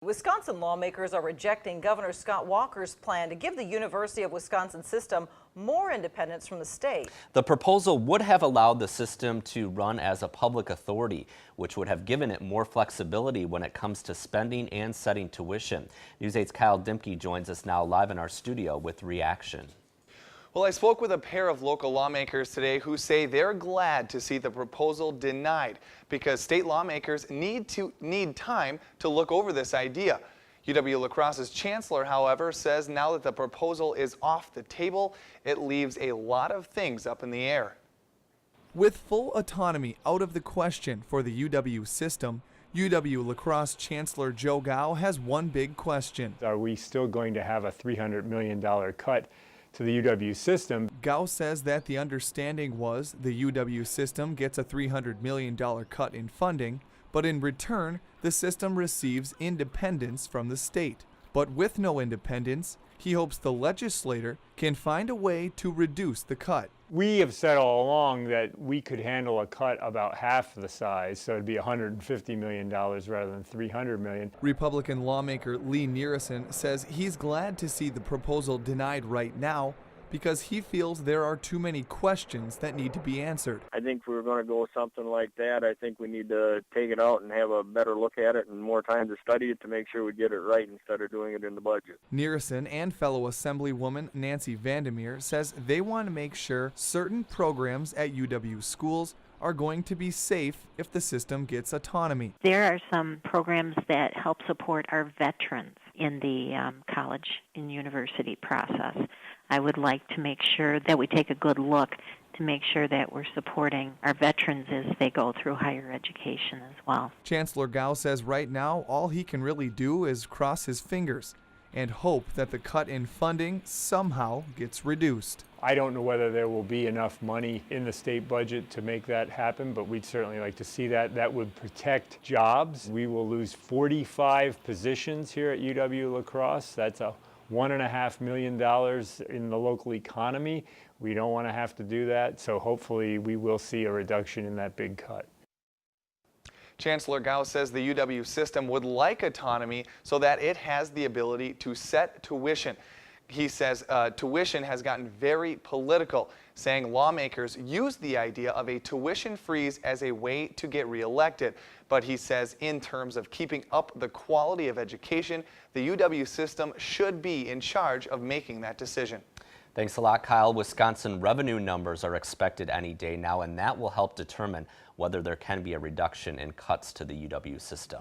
Wisconsin lawmakers are rejecting Governor Scott Walker's plan to give the University of Wisconsin system more independence from the state. The proposal would have allowed the system to run as a public authority, which would have given it more flexibility when it comes to spending and setting tuition. News 8's Kyle Dimke joins us now live in our studio with reaction. Well, I spoke with a pair of local lawmakers today who say they're glad to see the proposal denied because state lawmakers need time to look over this idea. UW-La Crosse's chancellor, however, says now that the proposal is off the table, it leaves a lot of things up in the air. With full autonomy out of the question for the UW system, UW-La Crosse Chancellor Joe Gao has one big question. Are we still going to have a $300 million cut to the UW system? Gao says that the understanding was the UW system gets a $300 million cut in funding, but in return, the system receives independence from the state. But with no independence, he hopes the legislator can find a way to reduce the cut. We have said all along that we could handle a cut about half the size, so it'd be $150 million rather than $300 million. Republican lawmaker Lee Nearison says he's glad to see the proposal denied right now because he feels there are too many questions that need to be answered. I think if we were going to go with something like that, I think we need to take it out and have a better look at it and more time to study it to make sure we get it right instead of doing it in the budget. Nearison and fellow Assemblywoman Nancy Vandermeer says they want to make sure certain programs at UW schools are going to be safe if the system gets autonomy. There are some programs that help support our veterans in the college and university process. I would like to make sure that we take a good look to make sure that we're supporting our veterans as they go through higher education as well. Chancellor Gao says right now all he can really do is cross his fingers and hope that the cut in funding somehow gets reduced. I don't know whether there will be enough money in the state budget to make that happen, but we'd certainly like to see that. That would protect jobs. We will lose 45 positions here at UW-La Crosse. That's a $1.5 million in the local economy. We don't want to have to do that, so hopefully we will see a reduction in that big cut. Chancellor Gao says the UW system would like autonomy so that it has the ability to set tuition. He says tuition has gotten very political, saying lawmakers use the idea of a tuition freeze as a way to get reelected. But he says in terms of keeping up the quality of education, the UW system should be in charge of making that decision. Thanks a lot, Kyle. Wisconsin revenue numbers are expected any day now, and that will help determine whether there can be a reduction in cuts to the UW system.